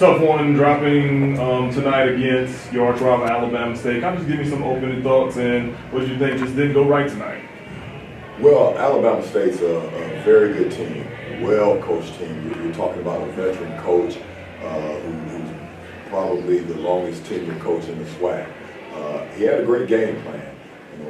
Tough one dropping tonight against your arch rival Alabama State. Kind of just give me some opening thoughts and what you think just didn't go right tonight. Well, Alabama State's a very good team, well-coached team. You're talking about a veteran coach who's probably the longest tenured coach in the SWAC. He had a great game plan.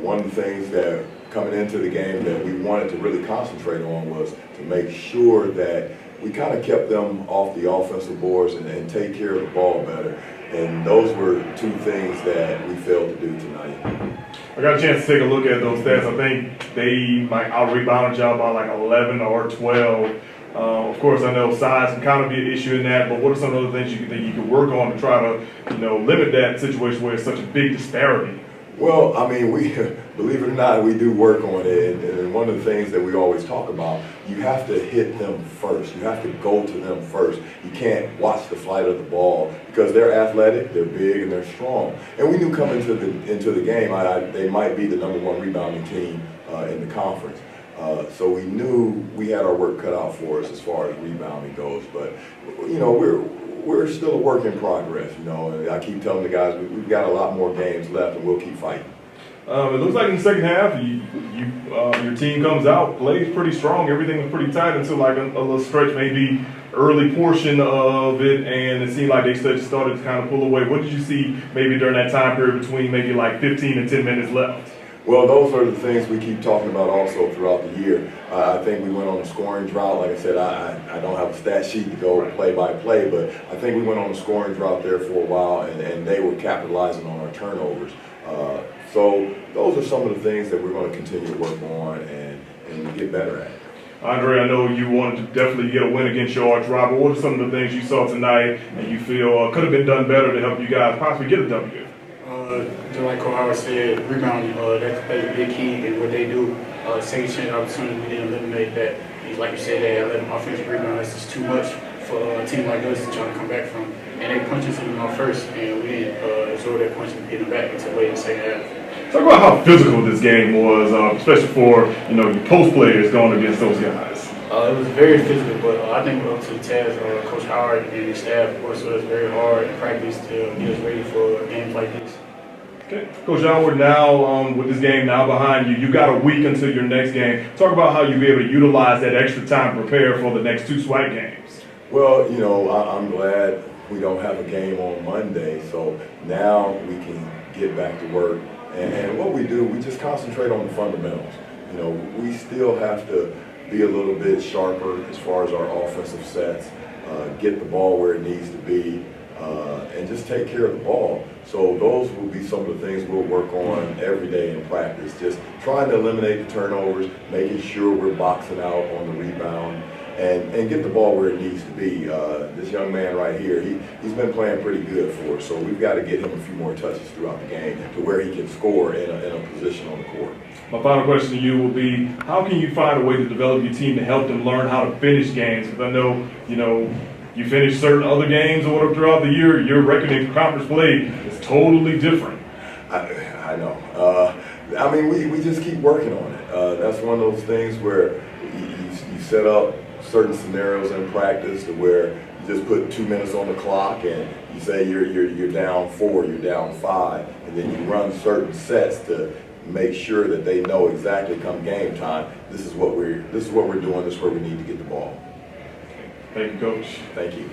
One of the things that coming into the game that we wanted to really concentrate on was to make sure that we kind of kept them off the offensive boards and take care of the ball better. And those were two things that we failed to do tonight. I got a chance to take a look at those stats. I think they might out-rebounded y'all by like 11 or 12. Of course, I know size can kind of be an issue in that, but what are some other things you think you could work on to try to, limit that situation where it's such a big disparity? Well, I mean, we believe it or not, we do work on it, and one of the things that we always talk about, you have to hit them first. You have to go to them first. You can't watch the flight of the ball because they're athletic, they're big, and they're strong. And we knew coming into the game, they might be the #1 rebounding team in the conference. So we knew we had our work cut out for us as far as rebounding goes. But we're still a work in progress. And I keep telling the guys we've got a lot more games left, and we'll keep fighting. It looks like in the second half, your team comes out, plays pretty strong. Everything was pretty tight until like a little stretch, maybe early portion of it, and it seemed like they just started to kind of pull away. What did you see maybe during that time period between maybe like 15 and 10 minutes left? Well, those are the things we keep talking about also throughout the year. I think we went on a scoring drought. Like I said, I don't have a stat sheet to go play by play, but I think we went on a scoring drought there for a while, and they were capitalizing on our turnovers. So those are some of the things that we're going to continue to work on and get better at. Andre, I know you wanted to definitely get a win against your arch rival. What are some of the things you saw tonight and you feel could have been done better to help you guys possibly get a W? Just like Cole Howard said, rebounding, that plays a big key in what they do. Second chance opportunity, we didn't eliminate that. Like you said, they let them offensive rebound. That's just too much for a team like us to try to come back from. And they punched us in the mouth first, and we didn't absorb that punch and hit them back until late in the second half. Talk about how physical this game was, especially for your post players going against those guys. It was very physical, but I think we're up to the task. Coach Howard and his staff worked with us very hard in practice to get us ready for games like this. Okay. Coach Howard, now with this game now behind you, you got a week until your next game. Talk about how you'll be able to utilize that extra time to prepare for the next 2 SWAC games. Well, I'm glad we don't have a game on Monday, so now we can get back to work. And what we do, we just concentrate on the fundamentals. We still have to be a little bit sharper as far as our offensive sets, get the ball where it needs to be, and just take care of the ball. So those will be some of the things we'll work on every day in practice, just trying to eliminate the turnovers, making sure we're boxing out on the rebound, and get the ball where it needs to be. This young man right here, he's been playing pretty good for us, so we've got to get him a few more touches throughout the game to where he can score in a position on the court. My final question to you will be, how can you find a way to develop your team to help them learn how to finish games? Because I know, you finish certain other games or whatever throughout the year, your record in conference play is totally different. I know. I mean, we just keep working on it. That's one of those things where you set up certain scenarios in practice to where you just put 2 minutes on the clock and you say you're down 4, you're down 5, and then you run certain sets to make sure that they know exactly come game time, this is what we're doing, this is where we need to get the ball. Thank you, Coach. Thank you.